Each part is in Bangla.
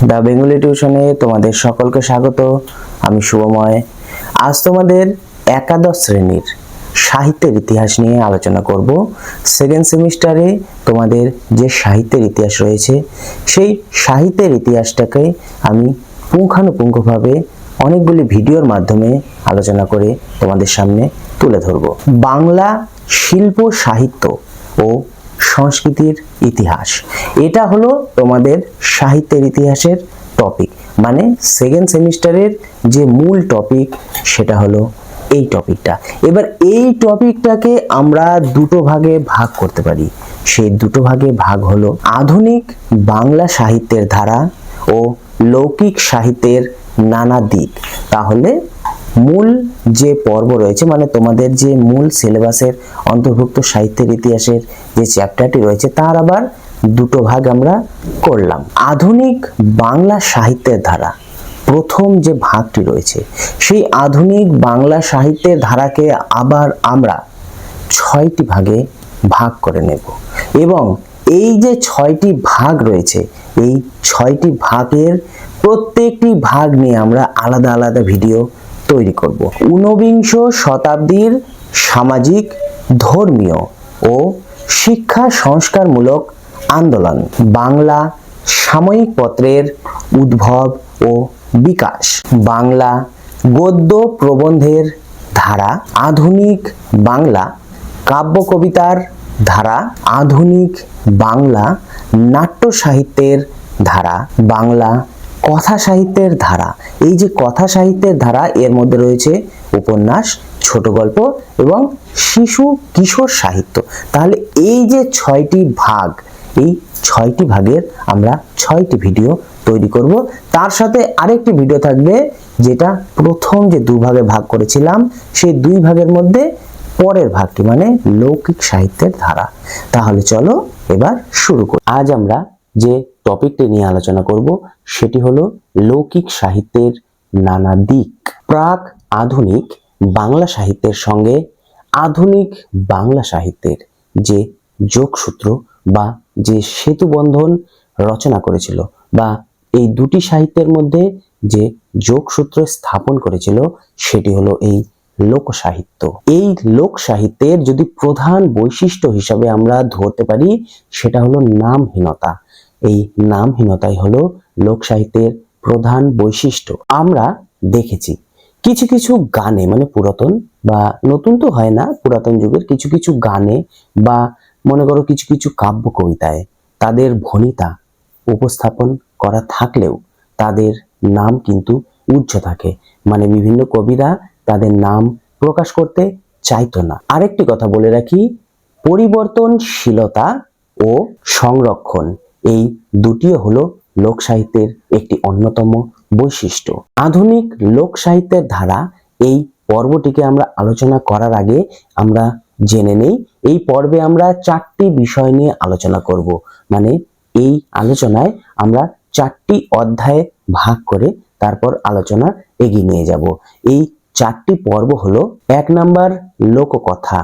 দ্য বেঙ্গলি টিউশনে তোমাদের সকলকে স্বাগত। আমি শুভময়। আজ তোমাদের একাদশ শ্রেণীর সাহিত্যের ইতিহাস নিয়ে আলোচনা করব। সেকেন্ড সেমিস্টারে তোমাদের যে সাহিত্যের ইতিহাস রয়েছে সেই সাহিত্যের ইতিহাসটাকে আমি পুঙ্খানুপুঙ্খভাবে অনেকগুলি ভিডিওর মাধ্যমে আলোচনা করে তোমাদের সামনে তুলে ধরব। বাংলা শিল্প সাহিত্য ও সংস্কৃতির ইতিহাস, এটা হলো তোমাদের সাহিত্যের ইতিহাসের টপিক, মানে সেকেন্ড সেমিস্টারের যে মূল টপিক সেটা হলো এই টপিকটা। এবার এই টপিকটাকে আমরা দুটো ভাগে ভাগ করতে পারি। সেই দুটো ভাগে ভাগ হলো আধুনিক বাংলা সাহিত্যের ধারা ও লৌকিক সাহিত্যের নানা দিক। তাহলে মূল যে পর্ব রয়েছে, মানে তোমাদের যে মূল সিলেবাসের অন্তর্ভুক্ত সাহিত্যের ইতিহাসের যে চ্যাপ্টারটি রয়েছে তার আবার দুটো ভাগ আমরা করলাম। আধুনিক বাংলা সাহিত্যের ধারা প্রথম যে ভাগটি রয়েছে, সেই আধুনিক বাংলা সাহিত্যের ধারাকে আবার আমরা 6টি ভাগে ভাগ করে নেব এবং এই যে 6টি ভাগ রয়েছে এই 6টি ভাগের প্রত্যেকটি ভাগ নিয়ে আমরা আলাদা আলাদা ভিডিও তৈরি করব। ঊনবিংশ শতাব্দীর সামাজিক, ধর্মীয় ও শিক্ষা সংস্কারমূলক আন্দোলন, বাংলা সাময়িক পত্রের উদ্ভব ও বিকাশ, বাংলা গদ্য প্রবন্ধের ধারা, আধুনিক বাংলা কাব্য কবিতার ধারা, আধুনিক বাংলা নাট্য সাহিত্যের ধারা, বাংলা কথা সাহিত্যের ধারা। এই যে কথা সাহিত্যের ধারা, এর মধ্যে রয়েছে উপন্যাস, ছোট গল্প এবং শিশু কিশোর সাহিত্য। তাহলে এই যে 6টি ভাগ, এই 6টি ভাগের আমরা 6টি ভিডিও তৈরি করব। তার সাথে আরেকটি ভিডিও থাকবে যেটা প্রথম যে দুভাগে ভাগ করেছিলাম সেই দুই ভাগের মধ্যে পরের ভাগটি, মানে লৌকিক সাহিত্যের ধারা। তাহলে চলো এবার শুরু করি। আজ আমরা যে টপিকটি নিয়ে আলোচনা করব সেটি হলো লৌকিক সাহিত্যের নানা দিক। প্রাক আধুনিক বাংলা সাহিত্যের সঙ্গে আধুনিক বাংলা সাহিত্যের যে যোগসূত্র বা যে সেতুবন্ধন রচনা করেছিল, বা এই দুটি সাহিত্যের মধ্যে যে যোগসূত্র স্থাপন করেছিল সেটি হলো এই লোক সাহিত্য। এই লোক সাহিত্যের যদি প্রধান বৈশিষ্ট্য হিসাবে আমরা ধরতে পারি সেটা হলো নামহীনতা। এই নামহীনতাই হলো লোক সাহিত্যের প্রধান বৈশিষ্ট্য। আমরা দেখেছি কিছু কিছু গানে, মানে পুরাতন বা নতুন তো হয় না, পুরাতন যুগের কিছু কিছু গানে বা মনে করো কিছু কিছু কাব্য কবিতায় তাদের ভণিতা উপস্থাপন করা থাকলেও তাদের নাম কিন্তু উজ্জ্ব থাকে, মানে বিভিন্ন কবিরা তাদের নাম প্রকাশ করতে চাইতো না। আরেকটি কথা বলে রাখি, পরিবর্তনশীলতা ও সংরক্ষণ, এই দুটিও হলো লোক সাহিত্যের একটি অন্যতম বৈশিষ্ট্য। আধুনিক লোক সাহিত্যের ধারা, এই পর্বটিকে আমরা আলোচনা করার আগে আমরা জেনে নেই এই পর্বে আমরা 4টি বিষয় নিয়ে আলোচনা করব। মানে এই আলোচনায় আমরা 4টি অধ্যায়ে ভাগ করে তারপর আলোচনা এগিয়ে নিয়ে যাব। এই 4টি পর্ব হলো: 1 নাম্বার লোককথা,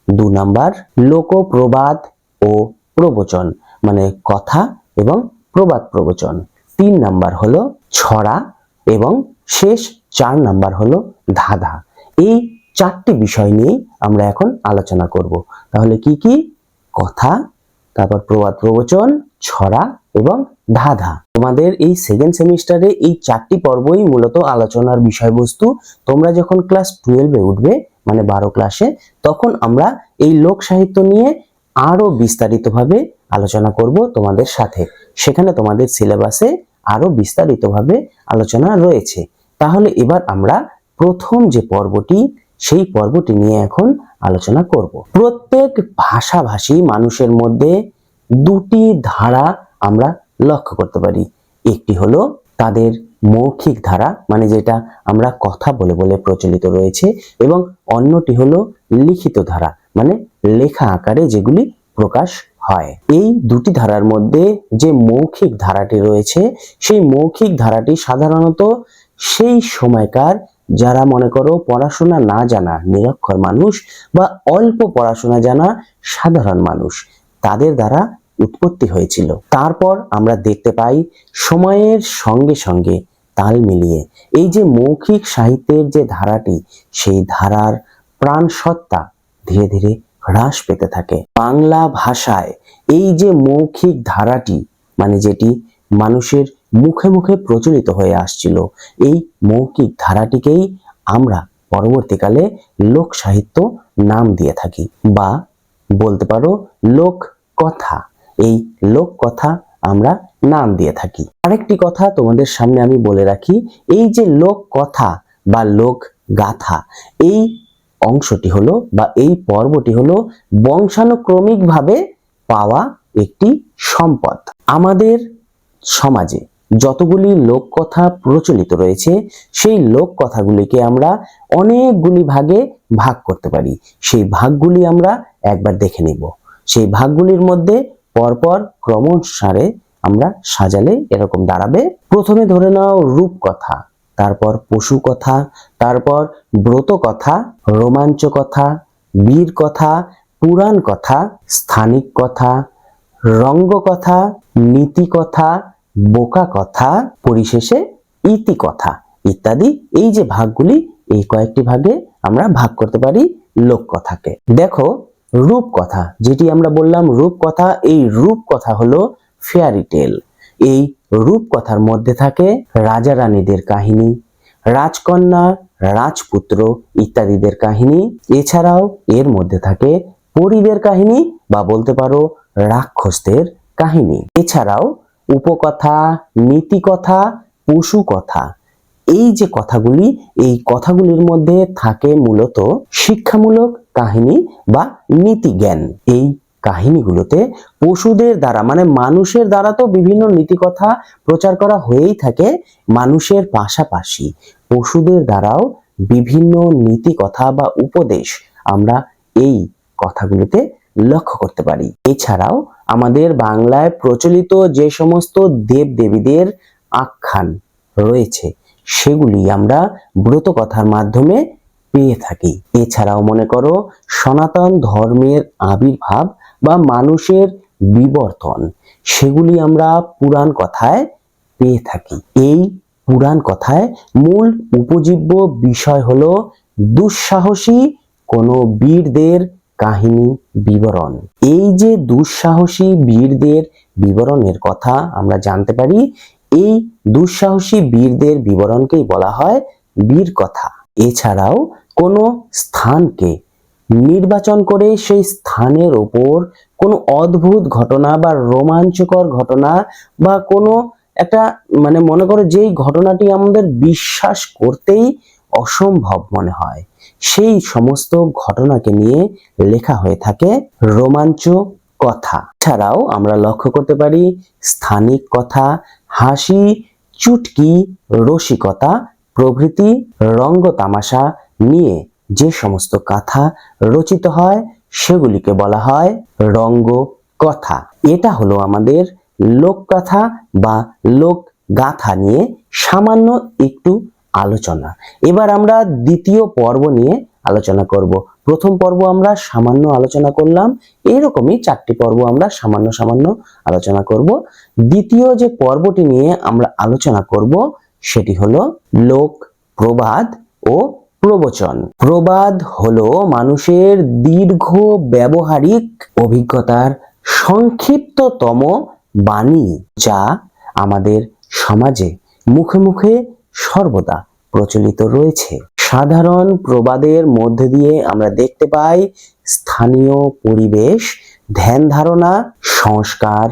2 নাম্বার লোকপ্রবাদ ও প্রবচন, মানে কথা এবং প্রবাদ প্রবচন, 3 নাম্বার হলো ছড়া এবং শেষ 4 নাম্বার হলো ধাঁধা। এই 4টি বিষয় নিয়ে আমরা এখন আলোচনা করব। তাহলে কি কি? কথা, তারপর প্রবাদ প্রবচন, ছড়া এবং ধাঁধা। তোমাদের এই সেকেন্ড সেমিস্টারে এই 4টি পর্বই মূলত আলোচনার বিষয়বস্তু। তোমরা যখন ক্লাস 12-এ উঠবে, মানে 12 ক্লাসে, তখন আমরা এই লোক সাহিত্য নিয়ে আরো বিস্তারিতভাবে আলোচনা করব তোমাদের সাথে। সেখানে তোমাদের সিলেবাসে আরো বিস্তারিতভাবে আলোচনা রয়েছে। তাহলে এবার আমরা প্রথম যে পর্বটি, সেই পর্বটি নিয়ে এখন আলোচনা করব। প্রত্যেক ভাষাভাষী মানুষের মধ্যে 2টি ধারা আমরা লক্ষ্য করতে পারি। একটি হলো তাদের মৌখিক ধারা, মানে যেটা আমরা কথা বলে বলে প্রচলিত রয়েছে, এবং অন্যটি হলো লিখিত ধারা, মানে লেখা আকারে যেগুলি প্রকাশ হয়। এই দুটি ধারার মধ্যে যে মৌখিক ধারাটি রয়েছে, সেই মৌখিক ধারাটি সাধারণত সেই সময়কার যারা মনে করো পড়াশোনা না জানা নিরক্ষর মানুষ বা অল্প পড়াশোনা জানা সাধারণ মানুষ, তাদের দ্বারা উৎপত্তি হয়েছিল। তারপর আমরা দেখতে পাই সময়ের সঙ্গে সঙ্গে তাল মিলিয়ে এই যে মৌখিক সাহিত্যের যে ধারাটি, সেই ধারার প্রাণ সত্তা ধীরে ধীরে হ্রাস পেতে থাকে। বাংলা ভাষায় এই যে মৌখিক ধারাটি, মানে যেটি মানুষের মুখে মুখে প্রচলিত হয়ে আসছিল, এই মৌখিক ধারাটিকেই আমরা পরবর্তীকালে লোক সাহিত্য নাম দিয়ে থাকি, বা বলতে পারো লোক কথা। এই লোক কথা আমরা নাম দিয়ে থাকি। আরেকটি কথা তোমাদের সামনে আমি বলে রাখি, এই যে লোক কথা বা লোক গাথা, এই অংশটি হলো বা এই পর্বটি হলো বংশানুক্রমিকভাবে পাওয়া একটি সম্পদ। আমাদের সমাজে যতগুলি লোক কথা প্রচলিত রয়েছে, সেই লোক কথাগুলিকে আমরা অনেকগুলি ভাগে ভাগ করতে পারি। সেই ভাগগুলি আমরা একবার দেখে নিব। সেই ভাগগুলির মধ্যে পরপর ক্রমানুসারে আমরা সাজালে এরকম দাঁড়াবে। প্রথমে ধরে নাও রূপকথা, তারপর পশু কথা, তারপর ব্রত কথা, রোমাঞ্চ কথা, বীর কথা, পুরাণ কথা, স্থানিক কথা, রঙ্গ কথা, নীতি কথা, বোকা কথা, পরিশেষে ইতি কথা ইত্যাদি। এই যে ভাগগুলি, এই কয়েকটি ভাগে আমরা ভাগ করতে পারি লোককথাকে। দেখো, রূপকথা, যেটি আমরা বললাম রূপকথা, এই রূপকথা হলো ফেয়ারি টেল। এই রূপকথার মধ্যে থাকে রাজা রানীদের কাহিনী, রাজকন্যা, রাজপুত্র ইত্যাদিদের কাহিনী। এছাড়াও এর মধ্যে থাকে পরীদের কাহিনী বা বলতে পারো রাক্ষসদের কাহিনী। এছাড়াও উপকথা, নীতি কথা, পশু কথা, এই যে কথাগুলি, এই কথাগুলির মধ্যে থাকে মূলত শিক্ষামূলক কাহিনী বা নীতি জ্ঞান। এই কাহিনীগুলোতে পশুদের দ্বারা, মানে মানুষের দ্বারা তো বিভিন্ন নীতি কথা প্রচার করা হয়েই থাকে, মানুষের পাশাপাশি পশুদের দ্বারাও বিভিন্ন নীতি কথা বা উপদেশ আমরা এই কথাগুলিতে লক্ষ্য করতে পারি। এছাড়াও আমাদের বাংলায় প্রচলিত যে সমস্ত দেব দেবীদের আখ্যান রয়েছে, সেগুলি আমরা ব্রত কথার মাধ্যমে পেয়ে থাকি। এছাড়াও মনে করো সনাতন ধর্মের আবির্ভাব বা মানুষের বিবর্তন, সেগুলি আমরা পুরাণ কথায় পেয়ে থাকি। এই পুরাণ কথায় মূল উপজীব্য বিষয় হলো দুঃসাহসী কোনো বীরদের কাহিনী বিবরণ। এই যে দুঃসাহসী বীরদের বিবরণের কথা আমরা জানতে পারি, এই দুঃসাহসী বীরদের বিবরণকেই বলা হয় বীর কথা। এছাড়াও কোনো স্থানকে নির্বাচন করে সেই স্থানের ওপর কোনো অদ্ভুত ঘটনা বা রোমাঞ্চকর ঘটনা বা কোনো একটা, মানে মনে করো যেই ঘটনাটি আমাদের বিশ্বাস করতেই অসম্ভব মনে হয়, সেই সমস্ত ঘটনাকে নিয়ে লেখা হয়ে থাকে রোমাঞ্চ কথা। এছাড়াও আমরা লক্ষ্য করতে পারি স্থানিক কথা, হাসি, চুটকি, রসিকতা প্রভৃতি রঙ্গ তামাশা নিয়ে যে সমস্ত কথা রচিত হয়, সেগুলিকে বলা হয় রঙ্গ কথা। এটা হলো আমাদের লোককথা বা লোক গাথা নিয়ে সামান্য একটু আলোচনা। এবার আমরা দ্বিতীয় পর্ব নিয়ে আলোচনা করব। প্রথম পর্ব আমরা সামান্য আলোচনা করলাম, এরকমই 4টি পর্ব আমরা সামান্য সামান্য আলোচনা করব। দ্বিতীয় যে পর্বটি নিয়ে আমরা আলোচনা করব, সেটি হলো লোক প্রবাদ ও প্রবচন। প্রবাদ হলো মানুষের দীর্ঘ ব্যবহারিক অভিজ্ঞতার সংক্ষিপ্ততম বাণী, যা আমাদের সমাজে মুখে মুখে সর্বদা প্রচলিত রয়েছে। সাধারণ প্রবাদের মধ্যে দিয়ে আমরা দেখতে পাই স্থানীয় পরিবেশ, ধ্যান ধারণা, সংস্কার,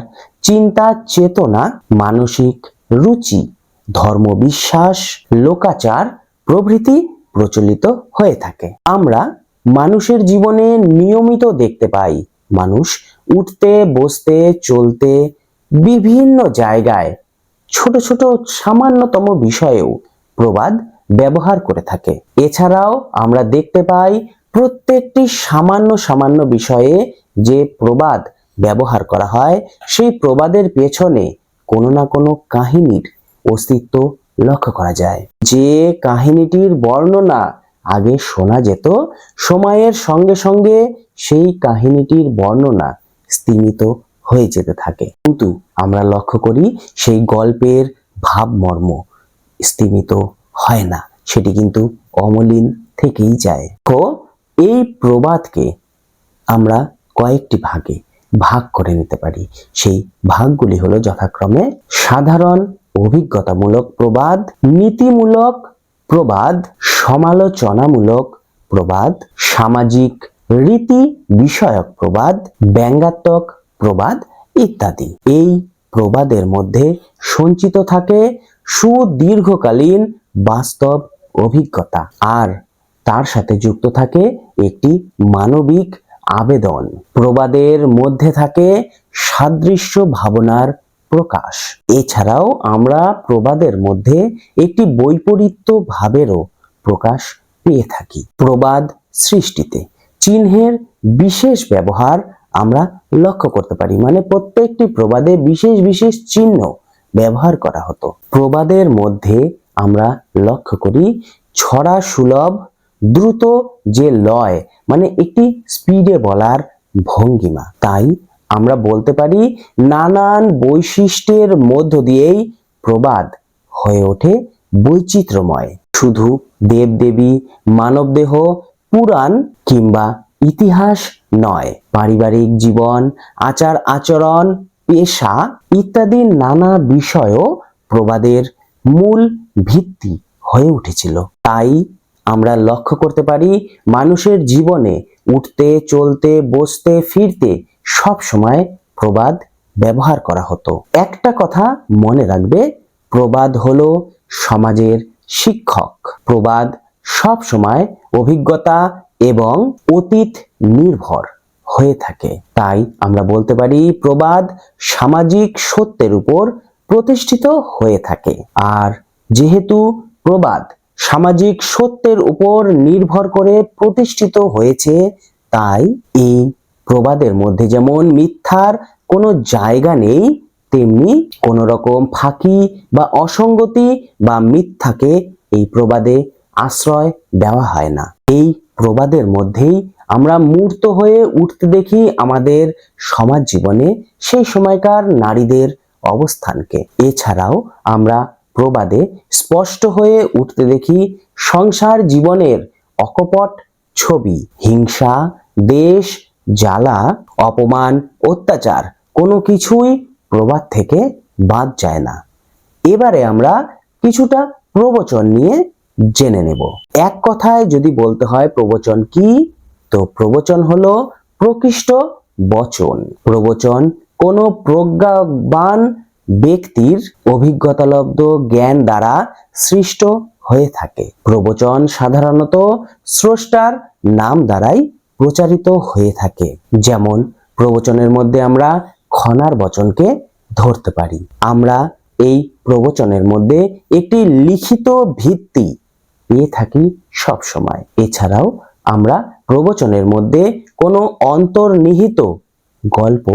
চিন্তা চেতনা, মানসিক রুচি, ধর্মবিশ্বাস, লোকাচার প্রভৃতি প্রচলিত হয়ে থাকে। আমরা মানুষের জীবনে নিয়মিত দেখতে পাই মানুষ উঠতে, বসতে, চলতে, বিভিন্ন জায়গায় ছোট ছোট সামান্যতম বিষয়েও প্রবাদ ব্যবহার করে থাকে। এছাড়াও আমরা দেখতে পাই প্রত্যেকটি সামান্য সামান্য বিষয়ে যে প্রবাদ ব্যবহার করা হয়, সেই প্রবাদের পেছনে কোনো না কোনো কাহিনীর অস্তিত্ব লক্ষ্য করা যায়। যে কাহিনীটির বর্ণনা আগে শোনা যেত, সময়ের সঙ্গে সঙ্গে সেই কাহিনীটির বর্ণনা স্তিমিত হয়ে যেতে থাকে, কিন্তু আমরা লক্ষ্য করি সেই গল্পের ভাবমর্ম স্তিমিত হয় না, সেটি কিন্তু অমলিন থেকেই যায়। তো এই প্রবাদকে আমরা কয়েকটি ভাগে ভাগ করে নিতে পারি। সেই ভাগগুলি হলো যথাক্রমে সাধারণ অভিজ্ঞতামূলক প্রবাদ, নীতিমূলক প্রবাদ, সমালোচনামূলক প্রবাদ, সামাজিক রীতি বিষয়ক প্রবাদ, ব্যঙ্গাত্মক প্রবাদ ইত্যাদি। এই প্রবাদের মধ্যে সঞ্চিত থাকে সুদীর্ঘকালীন বাস্তব অভিজ্ঞতা, আর তার সাথে যুক্ত থাকে একটি মানবিক আবেদন। প্রবাদের মধ্যে থাকে সাদৃশ্য ভাবনার প্রকাশ। এছাড়াও আমরা প্রবাদের মধ্যে একটি বৈপরীত্য ভাবেরও প্রকাশ পেয়ে থাকি। প্রবাদ সৃষ্টিতে চিহ্নের বিশেষ ব্যবহার আমরা লক্ষ্য করতে পারি, মানে প্রত্যেকটি প্রবাদে বিশেষ বিশেষ চিহ্ন ব্যবহার করা হতো। প্রবাদের মধ্যে আমরা লক্ষ্য করি ছড়া সুলভ দ্রুত যে লয়, মানে একটি স্পিডে বলার ভঙ্গিমা। তাই আমরা বলতে পারি নানান বৈশিষ্ট্যের মধ্য দিয়েই প্রবাদ হয়ে ওঠে বৈচিত্র্যময়। শুধু দেবদেবী, মানবদেহ, পুরাণ কিংবা ইতিহাস নয়, পারিবারিক জীবন, আচার আচরণ, পেশা ইত্যাদি নানা বিষয়ও প্রবাদের মূল ভিত্তি হয়ে উঠেছিল। তাই আমরা লক্ষ্য করতে পারি মানুষের জীবনে উঠতে, চলতে, বসতে, ফিরতে সব সময় প্রবাদ ব্যবহার করা হতো। একটা কথা মনে রাখবে, প্রবাদ হলো সমাজের শিক্ষক। প্রবাদ সব সময় অভিজ্ঞতা এবং অতীত নির্ভর হয়ে থাকে। তাই আমরা বলতে পারি প্রবাদ সামাজিক সত্যের উপর প্রতিষ্ঠিত হয়ে থাকে। আর যেহেতু প্রবাদ সামাজিক সত্যের উপর নির্ভর করে প্রতিষ্ঠিত হয়েছে, তাই এই প্রবাদের মধ্যে যেমন মিথ্যার কোনো জায়গা নেই, তেমনি কোনো রকম ফাঁকি বা অসঙ্গতি বা মিথ্যাকে এই প্রবাদে আশ্রয় দেওয়া হয় না। এই প্রবাদের মধ্যেই আমরা মূর্ত হয়ে উঠতে দেখি আমাদের সমাজ জীবনে সেই সময়কার নারীদের অবস্থানকে। এছাড়াও আমরা প্রবাদে স্পষ্ট হয়ে উঠতে দেখি সংসার জীবনের অকপট ছবি। হিংসা, দেশ জ্বালা, অপমান, অত্যাচার কোনো কিছুই প্রবাদ থেকে বাদ যায় না। এবারে আমরা কিছুটা প্রবচন নিয়ে জেনে নেব। এক কথায় যদি বলতে হয় প্রবচন কি, তো প্রবচন হলো প্রকৃষ্ট বচন। প্রবচন কোনো প্রজ্ঞাবান ব্যক্তির অভিজ্ঞতালব্ধ জ্ঞান দ্বারা সৃষ্ট হয়ে থাকে। প্রবচন সাধারণত স্রষ্টার নাম দ্বারাই প্রচারিত হয়ে থাকে। যেমন প্রবচনের মধ্যে আমরা খনার বচনকে ধরতে পারি। আমরা এই প্রবচনের মধ্যে একটি লিখিত ভিত্তি পেয়ে থাকি সব সময়। এছাড়াও আমরা প্রবচনের মধ্যে কোনো অন্তর্নিহিত গল্প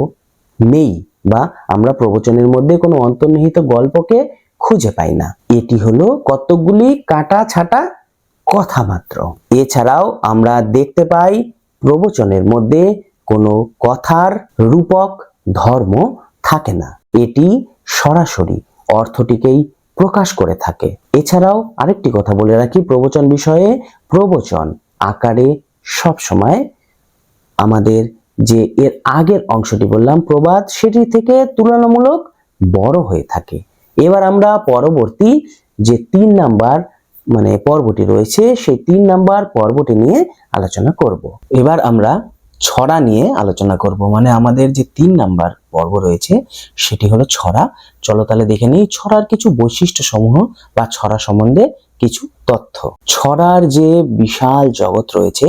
নেই, বা আমরা প্রবচনের মধ্যে কোনো অন্তর্নিহিত গল্পকে খুঁজে পাই না। এটি হলো কতকগুলি কাটা ছাটা কথা মাত্র। এছাড়াও আমরা দেখতে পাই প্রবচনের মধ্যে কোনো কথার রূপক ধর্ম থাকে না, এটি সরাসরি অর্থটিকেই প্রকাশ করে থাকে। এছাড়াও আরেকটি কথা বলে রাখি প্রবচন বিষয়ে, প্রবচন আকারে সব সময় আমাদের যে এর আগের অংশটি বললাম প্রবাদ, সেটি থেকে তুলনামূলক বড় হয়ে থাকে। এবার আমরা পরবর্তী যে 3 নাম্বার মানে পর্বটি রয়েছে, সেই 3 নাম্বার পর্বটি নিয়ে আলোচনা করব। এবার আমরা ছড়া নিয়ে আলোচনা করব, মানে আমাদের যে 3 নাম্বার পর্ব রয়েছে সেটি হলো ছড়া। চলো তাহলে দেখে নিই ছড়ার কিছু বৈশিষ্ট্য সমূহ বা ছড়া সম্বন্ধে কিছু তথ্য। ছড়ার যে বিশাল জগৎ রয়েছে,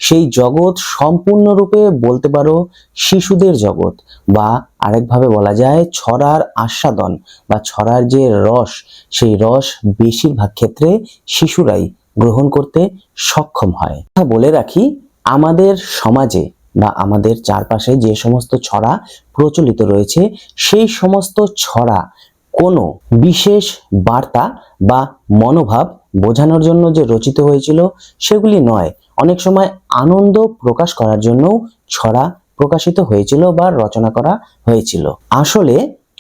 সেই জগৎ সম্পূর্ণরূপে বলতে পারো শিশুদের জগৎ, বা আরেকভাবে বলা যায় ছড়ার আস্বাদন বা ছড়ার যে রস, সেই রস বেশিরভাগ ক্ষেত্রে শিশুরাই গ্রহণ করতে সক্ষম হয়। বলে রাখি আমাদের সমাজে বা আমাদের চারপাশে যে সমস্ত ছড়া প্রচলিত রয়েছে, সেই সমস্ত ছড়া কোনো বিশেষ বার্তা বা মনোভাব বোঝানোর জন্য যে রচিত হয়েছিল সেগুলি নয়, অনেক সময় আনন্দ প্রকাশ করার জন্য ছড়া প্রকাশিত হয়েছিল বা রচনা করা হয়েছিল। আসলে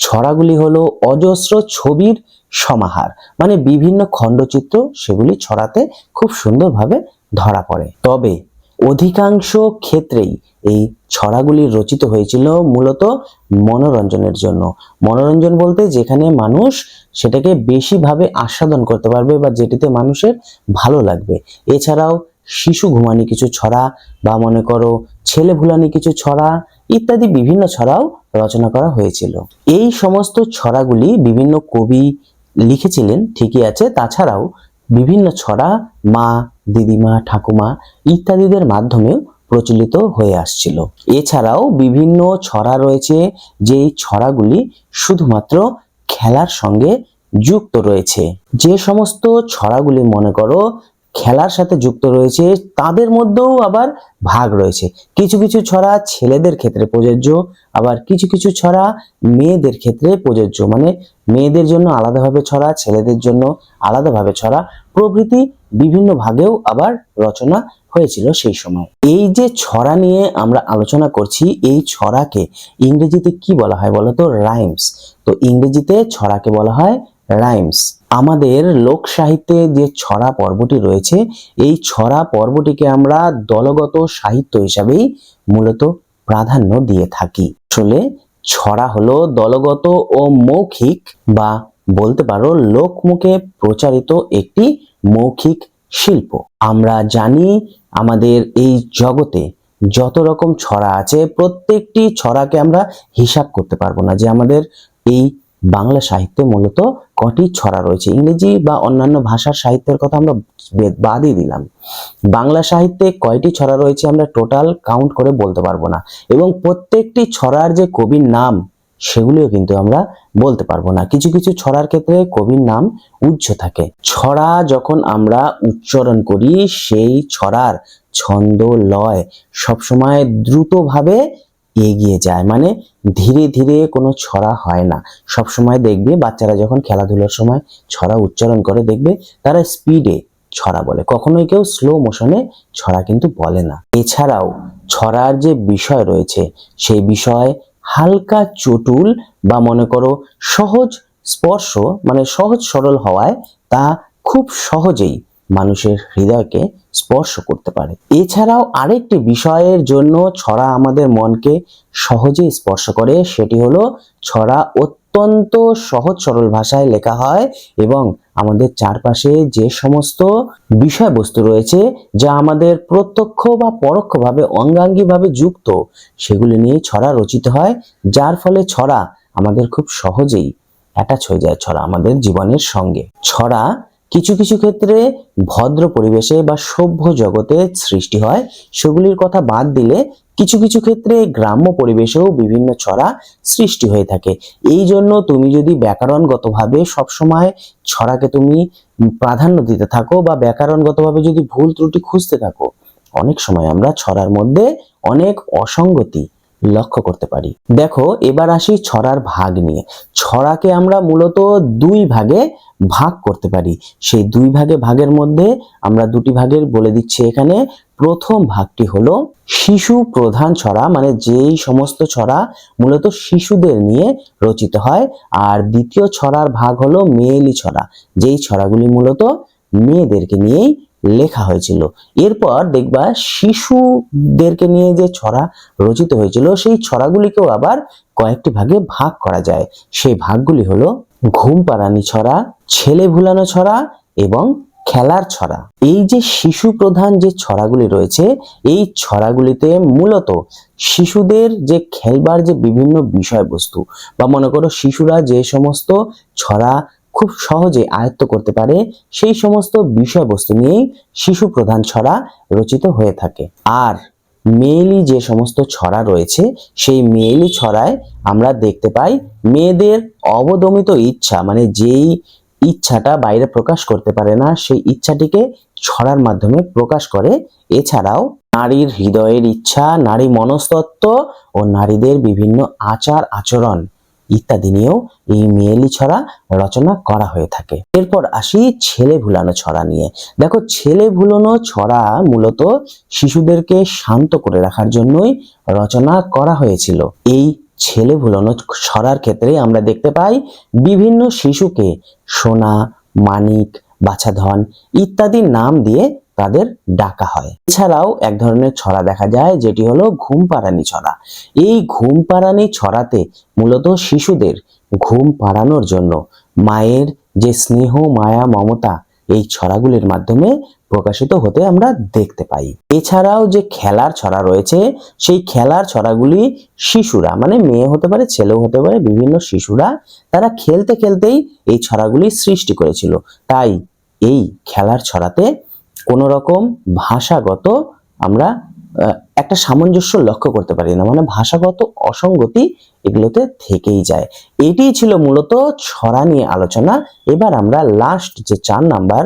ছড়াগুলি হলো অজস্র ছবির সমাহার, মানে বিভিন্ন খণ্ডচিত্র সেগুলি ছড়াতে খুব সুন্দরভাবে ধরা পড়ে। তবে অধিকাংশ ক্ষেত্রেই এই ছড়াগুলি রচিত হয়েছিল মূলত মনোরঞ্জনের জন্য। মনোরঞ্জন বলতে যেখানে মানুষ সেটাকে বেশিভাবে আস্বাদন করতে পারবে বা যেটিতে মানুষের ভালো লাগবে। এছাড়াও শিশু ঘুমানি কিছু ছড়া বা মনে করো ছেলে ভুলানি কিছু ছড়া ইত্যাদি বিভিন্ন ছড়াও রচনা করা হয়েছিল। এই সমস্ত ছড়াগুলি বিভিন্ন কবি লিখেছিলেন ঠিকই আছে, তাছাড়াও বিভিন্ন ছড়া মা, দিদিমা, ঠাকুমা ইত্যাদিদের মাধ্যমেও প্রচলিত হয়ে আসছিল। এছাড়াও বিভিন্ন ছড়া রয়েছে যেই ছড়াগুলি শুধুমাত্র খেলার সঙ্গে যুক্ত রয়েছে। যে সমস্ত ছড়াগুলি মনে করো খেলার সাথে যুক্ত রয়েছে তাদের মধ্যেও আবার ভাগ রয়েছে। কিছু কিছু ছড়া ছেলেদের ক্ষেত্রে প্রযোজ্য, আবার কিছু কিছু ছড়া মেয়েদের ক্ষেত্রে প্রযোজ্য, মানে মেয়েদের জন্য আলাদাভাবে ছড়া, ছেলেদের জন্য আলাদাভাবে ছড়া প্রভৃতি বিভিন্ন ভাগেও আবার রচনা হয়েছিল সেই সময়। এই যে ছড়া নিয়ে আমরা আলোচনা করছি, এই ছড়াকে ইংরেজিতে কি বলা হয় বলতো? রাইমস। তো ইংরেজিতে ছড়াকে বলা হয় রাইমস। আমাদের লোক সাহিত্যে যে ছড়া পর্বটি রয়েছে, এই ছড়া পর্বটিকে আমরা দলগত সাহিত্য হিসাবেই মূলত প্রাধান্য দিয়ে থাকি। আসলে ছড়া হলো দলগত ও মৌখিক বা বলতে পারো লোকমুখে প্রচারিত একটি মৌখিক শিল্প। আমরা জানি আমাদের এই জগতে যত রকম ছড়া আছে প্রত্যেকটি ছড়াকে আমরা হিসাব করতে পারবো না যে আমাদের এই বাংলা সাহিত্যে মূলত কটি ছড়া রয়েছে। ইংরেজি বা অন্যান্য ভাষার সাহিত্যের কথা আমরা বাদই দিলাম, বাংলা সাহিত্যে কয়টি ছড়া রয়েছে আমরা টোটাল কাউন্ট করে বলতে পারবো না, এবং প্রত্যেকটি ছড়ার যে কবির নাম সেগুলিও কিন্তু আমরা বলতে পারবো না। কিছু কিছু ছড়ার ক্ষেত্রে কবির নাম উজ্জ্ব থাকে। ছড়া যখন আমরা উচ্চারণ করি সেই ছড়ার ছন্দ লয় সবসময় দ্রুতভাবে এগিয়ে যায়, মানে ধীরে ধীরে কোনো ছড়া হয় না। সবসময় দেখবে বাচ্চারা যখন খেলাধুলার সময় ছড়া উচ্চারণ করে দেখবে তারা স্পিডে ছড়া বলে, কখনোই কেউ স্লো মোশনে ছড়া কিন্তু বলে না। এছাড়াও ছড়ার যে বিষয় রয়েছে সেই বিষয় হালকা চটুল বা মনে করো সহজ স্পর্শ, মানে সহজ সরল হওয়ায় তা খুব সহজেই মানুষের হৃদয়কে স্পর্শ করতে পারে। এছাড়াও আরেকটি বিষয়ের জন্য ছড়া আমাদের মনকে সহজেই স্পর্শ করে, সেটি হলো ছড়া অত্যন্ত সহজ সরল ভাষায় লেখা হয় এবং আমাদের চারপাশে যে সমস্ত বিষয়বস্তু রয়েছে যা আমাদের প্রত্যক্ষ বা পরোক্ষভাবে অঙ্গাঙ্গিভাবে যুক্ত সেগুলি নিয়ে ছড়া রচিত হয়, যার ফলে ছড়া আমাদের খুব সহজেই অ্যাটাচ হয়ে যায় ছড়া আমাদের জীবনের সঙ্গে। ছড়া কিছু কিছু ক্ষেত্রে ভদ্র পরিবেশে বা সভ্য জগতে সৃষ্টি হয়, সেগুলির কথা বাদ দিলে কিছু কিছু ক্ষেত্রে গ্রাম্য পরিবেশেও বিভিন্ন ছড়া সৃষ্টি হয়ে থাকে। এই জন্য তুমি যদি ব্যাকরণগতভাবে সবসময় ছড়াকে তুমি প্রাধান্য দিতে থাকো বা ব্যাকরণগতভাবে যদি ভুল ত্রুটি খুঁজতে থাকো, অনেক সময় আমরা ছড়ার মধ্যে অনেক অসঙ্গতি লক্ষ্য করতে পারি। দেখো এবার আসি ছড়ার ভাগ নিয়ে। ছড়াকে আমরা মূলত দুই ভাগে ভাগ করতে পারি। সেই দুই ভাগের মধ্যে আমরা দুটি ভাগের বলে দিচ্ছি এখানে। প্রথম ভাগটি হলো শিশু প্রধান ছড়া, মানে যেই সমস্ত ছড়া মূলত শিশুদের নিয়ে রচিত হয়। আর দ্বিতীয় ছড়ার ভাগ হলো মেয়েলি ছড়া, যেই ছড়াগুলি মূলত মেয়েদেরকে নিয়েই লেখা হয়েছিল। এরপর দেখবা শিশুদেরকে নিয়ে যে ছড়া রচিত হয়েছিল সেই ছড়াগুলিকেও আবার কয়েকটি ভাগে ভাগ করা যায়। সেই ভাগগুলি হলো ঘুম পাড়ানি ছড়া, ছেলে ভুলানো ছড়া এবং খেলার ছড়া। এই যে শিশু প্রধান যে ছড়াগুলি রয়েছে এই ছড়াগুলিতে মূলত শিশুদের যে খেলবার যে বিভিন্ন বিষয়বস্তু বা মনে করো শিশুরা যে সমস্ত ছড়া খুব সহজে আয়ত্ত করতে পারে সেই সমস্ত বিষয়বস্তু নিয়েই শিশু প্রধান ছড়া রচিত হয়ে থাকে। আর মেয়েলি যে সমস্ত ছড়া রয়েছে সেই মেয়েলি ছড়ায় আমরা দেখতে পাই মেয়েদের অবদমিত ইচ্ছা, মানে যেই ইচ্ছাটা বাইরে প্রকাশ করতে পারে না সেই ইচ্ছাটিকে ছড়ার মাধ্যমে প্রকাশ করে। এছাড়াও নারীর হৃদয়ের ইচ্ছা, নারী মনস্তত্ত্ব ও নারীদের বিভিন্ন আচার আচরণ ইত্যাদি নিয়েও এই মেয়েলি ছড়া রচনা করা হয়ে থাকে। এরপর আসি ছেলে ভুলানো ছড়া নিয়ে। দেখো, ছেলে ভুলানো ছড়া মূলত শিশুদেরকে শান্ত করে রাখার জন্যই রচনা করা হয়েছিল। এই ছেলে ভুলানো ছড়ার ক্ষেত্রে আমরা দেখতে পাই বিভিন্ন শিশুকে সোনা, মানিক, বাছাধন ইত্যাদি নাম দিয়ে তাদের ডাকা হয়। এছাড়াও এক ধরনের ছড়া দেখা যায় যেটি হলো ঘুম পাড়ানি ছড়া। এই ঘুম পাড়ানি ছড়াতে মূলত শিশুদের ঘুম পাড়ানোর জন্য মায়ের যে স্নেহ, মায়া, মমতা এই ছড়াগুলির মাধ্যমে প্রকাশিত হতে আমরা দেখতে পাই। এছাড়াও যে খেলার ছড়া রয়েছে, সেই খেলার ছড়াগুলি শিশুরা, মানে মেয়ে হতে পারে, ছেলেও হতে পারে, বিভিন্ন শিশুরা তারা খেলতে খেলতেই এই ছড়াগুলি সৃষ্টি করেছিল। তাই এই খেলার ছড়াতে কোনো রকম ভাষাগত আমরা একটা সামঞ্জস্য লক্ষ্য করতে পারি না, মানে ভাষাগত অসঙ্গতি এগুলোতে থেকেই যায়। এটিই ছিল মূলত ছড়া নিয়ে আলোচনা। এবার আমরা লাস্ট যে 4 নাম্বার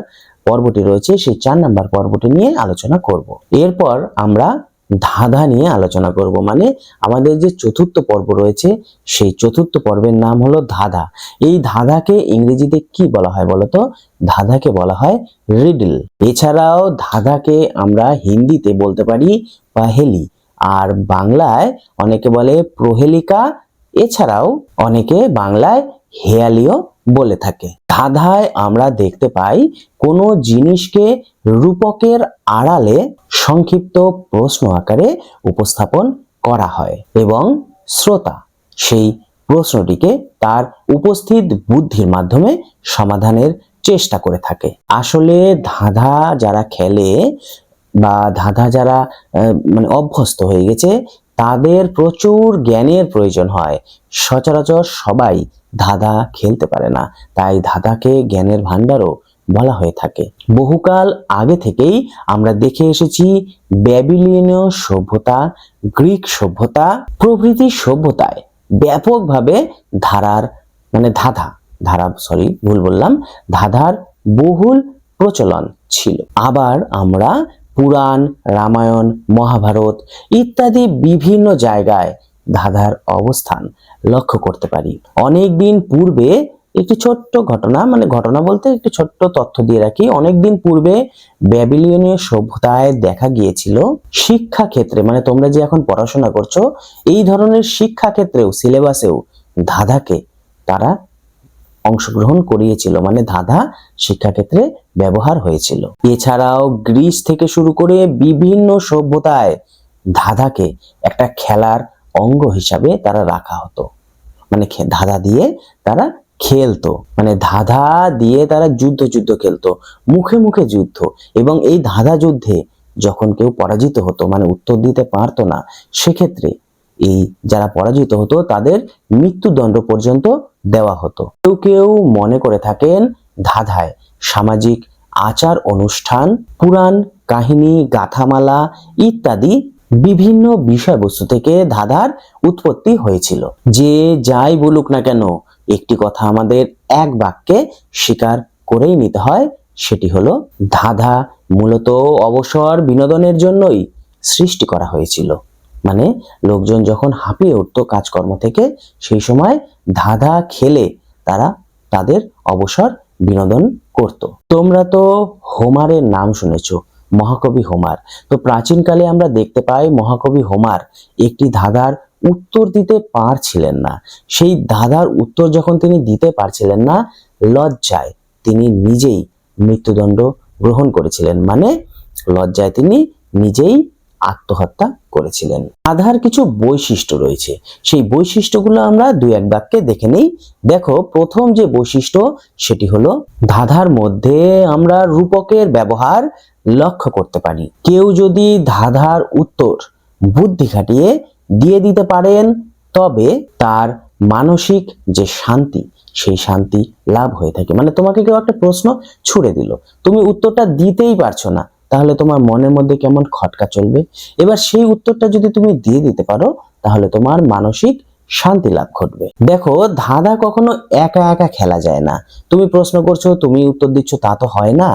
পর্বটি রয়েছে সেই 4 নাম্বার পর্বটি নিয়ে আলোচনা করব। এরপর আমরা ধাঁধা নিয়ে আলোচনা করব, মানে আমাদের যে চতুর্থ পর্ব রয়েছে সেই চতুর্থ পর্বের নাম হলো ধাঁধা। এই ধাঁধাকে ইংরেজিতে কি বলা হয় বলতো? ধাঁধাকে বলা হয় রিডল। এছাড়াও ধাঁধাকে আমরা হিন্দিতে বলতে পারি পাহেলি, আর বাংলায় অনেকে বলে প্রহেলিকা, এছাড়াও অনেকে বাংলায় হেয়ালিও বলে থাকে। ধাঁধায় আমরা দেখতে পাই কোনো জিনিসকে রূপকের আড়ালে সংক্ষিপ্ত প্রশ্ন আকারে উপস্থাপন করা হয় এবং শ্রোতা সেই প্রশ্নটিকে তার উপস্থিত বুদ্ধির মাধ্যমে সমাধানের চেষ্টা করে থাকে। আসলে ধাঁধা যারা খেলে বা ধাঁধা যারা মানে অভ্যস্ত হয়ে গেছে তাদের প্রচুর জ্ঞানের প্রয়োজন হয়। সচরাচর সবাই ধাঁধা খেলতে পারে না, তাই ধাঁধাকে জ্ঞানের ভান্ডারও বলা হয়ে থাকে। বহুকাল আগে থেকেই আমরা দেখে এসেছি ব্যাবিলনীয় সভ্যতা, গ্রিক সভ্যতা প্রভৃতি সভ্যতায় ব্যাপকভাবে ধাঁধার বহুল প্রচলন ছিল। আবার আমরা পুরাণ, রামায়ণ, মহাভারত ইত্যাদি বিভিন্ন জায়গায় ধাঁধার অবস্থান লক্ষ্য করতে পারি। অনেকদিন পূর্বে একটি ছোট্ট ঘটনা, মানে ঘটনা বলতে একটি ছোট্ট তথ্য দিয়ে রাখি। অনেকদিন পূর্বে ব্যাবিলনীয় সভ্যতায় দেখা গিয়েছিল শিক্ষা ক্ষেত্রে, মানে তোমরা যে এখন পড়াশোনা করছো এই ধরনের শিক্ষা ক্ষেত্রেও, সিলেবাসেও ধাঁধাকে তারা অংশগ্রহণ করিয়েছিল, মানে ধাঁধা শিক্ষাক্ষেত্রে ব্যবহার হয়েছিল। এছাড়াও গ্রিস থেকে শুরু করে বিভিন্ন সভ্যতায় ধাঁধাকে একটা খেলার অঙ্গ হিসাবে তারা রাখা হতো, মানে ধাঁধা দিয়ে তারা খেলতো, মানে ধাঁধা দিয়ে তারা যুদ্ধ খেলতো, মুখে মুখে যুদ্ধ। এবং এই ধাঁধা যুদ্ধে যখন কেউ পরাজিত হতো, মানে উত্তর দিতে পারতো না, সেক্ষেত্রে এই যারা পরাজিত হতো তাদের মৃত্যুদণ্ড পর্যন্ত দেওয়া হতো। কেউ কেউ মনে করে থাকেন ধাঁধায় সামাজিক আচার অনুষ্ঠান, পুরাণ কাহিনী, গাথামালা ইত্যাদি বিভিন্ন বিষয়বস্তু থেকে ধাঁধার উৎপত্তি হয়েছিল। যে যাই বলুক না কেন, একটি কথা আমাদের এক বাক্যে স্বীকার করেই নিতে হয়, সেটি হলো ধাঁধা মূলত অবসর বিনোদনের জন্যই সৃষ্টি করা হয়েছিল। মানে লোকজন যখন হাঁপিয়ে উঠতো কাজকর্ম থেকে, সেই সময় ধাঁধা খেলে তারা তাদের অবসর বিনোদন করত। তোমরা তো হোমারের নাম শুনেছো, মহাকবি হোমার। তো প্রাচীনকালে আমরা দেখতে পাই মহাকবি হোমার একটি ধাঁধার উত্তর দিতে পারছিলেন না। সেই ধাঁধার উত্তর যখন তিনি দিতে পারছিলেন না, লজ্জায় তিনি নিজেই মৃত্যুদণ্ড গ্রহণ করেছিলেন, মানে লজ্জায় তিনি নিজেই আত্মহত্যা করেছিলেন। ধাঁধার কিছু বৈশিষ্ট্য রয়েছে, সেই বৈশিষ্ট্যগুলো আমরা দুই এক বাক্যে দেখে নেই। দেখো, প্রথম যে বৈশিষ্ট্য সেটি হলো ধাঁধার মধ্যে আমরা রূপকের ব্যবহার লক্ষ্য করতে পারি। কেউ যদি ধাঁধার উত্তর বুদ্ধি খাটিয়ে দিয়ে দিতে পারেন, তবে তার মানসিক যে শান্তি, সেই শান্তি লাভ হয়ে থাকে। মানে তোমাকে কেউ একটা প্রশ্ন ছুড়ে দিল, তুমি উত্তরটা দিতেই পারছো না, তাহলে তোমার মনের মধ্যে কেমন খটকা চলবে। এবার সেই উত্তরটা যদি তুমি দিয়ে দিতে পারো, তাহলে তোমার মানসিক শান্তি লাভ ঘটবে। দেখো, ধাঁধা কখনো একা একা খেলা যায় না। তুমি প্রশ্ন করছো, তুমি উত্তর দিচ্ছ, তা তো হয় না।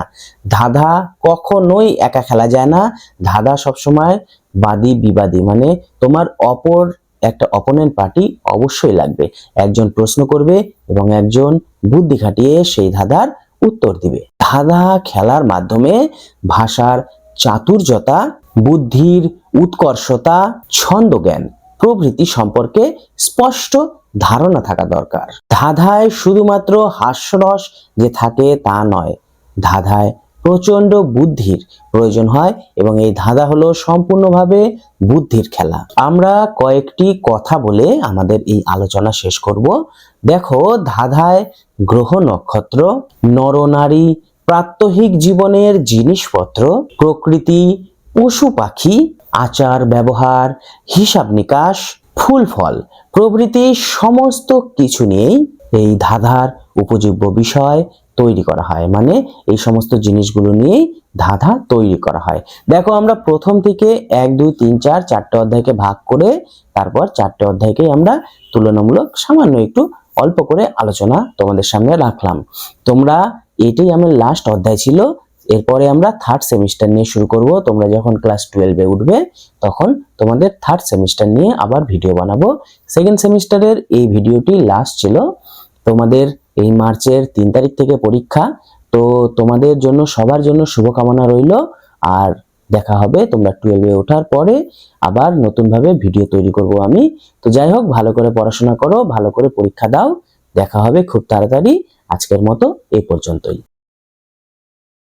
ধাঁধা কখনোই একা খেলা যায় না। ধাঁধা সবসময় বাদী বিবাদী, মানে তোমার অপর একটা অপোনেন্ট পার্টি অবশ্যই লাগবে। একজন প্রশ্ন করবে এবং একজন বুদ্ধি খাটিয়ে সেই ধাঁধার উত্তর দিবে। ধাঁধা খেলার মাধ্যমে ভাষার চাতুর্যতা, বুদ্ধির উৎকর্ষতা, ছন্দজ্ঞান প্রভৃতি সম্পর্কে স্পষ্ট ধারণা থাকা দরকার। ধাঁধায় শুধুমাত্র হাস্যরস যে থাকে তা নয়, ধাঁধায় প্রচন্ড বুদ্ধির প্রয়োজন হয় এবং এই ধাঁধা হলো সম্পূর্ণভাবে বুদ্ধির খেলা। আমরা কয়েকটি কথা বলে আমাদের এই আলোচনা শেষ করব। দেখো, ধাঁধায় গ্রহ নক্ষত্র, নরনারী, প্রাত্যহিক জীবনের জিনিসপত্র, প্রকৃতি, পশু পাখি, আচার ব্যবহার, হিসাব নিকাশ, ফুল ফল প্রভৃতি সমস্ত কিছু নিয়েই এই ধাঁধার উপজীব্য বিষয় তৈরি করা হয়। মানে এই সমস্ত জিনিসগুলো নিয়েই ধাঁধা তৈরি করা হয়। দেখো, আমরা প্রথম থেকে 1, 2, 3, 4 চারটে অধ্যায়কে ভাগ করে তারপর চারটে অধ্যায়কেই আমরা তুলনামূলক সামান্য একটু অল্প করে আলোচনা তোমাদের সামনে রাখলাম। তোমরা, এটাই আমার লাস্ট অধ্যায় ছিল। এরপরে আমরা থার্ড সেমিস্টার নিয়ে শুরু করব। তোমরা যখন ক্লাস 12-এ উঠবে তখন তোমাদের থার্ড সেমিস্টার নিয়ে আবার ভিডিও বানাবো। সেকেন্ড সেমিস্টারের এই ভিডিওটি লাস্ট ছিল। তোমাদের এই মার্চের 3 তারিখ থেকে পরীক্ষা, তো তোমাদের জন্য সবার জন্য শুভকামনা রইল। আর দেখা হবে তোমরা 12-এ ওঠার পরে, আবার নতুনভাবে ভিডিও তৈরি করব আমি। তো যাই হোক, ভালো করে পড়াশোনা করো, ভালো করে পরীক্ষা দাও। দেখা হবে খুব তাড়াতাড়ি। আজকের মতো এই পর্যন্তই।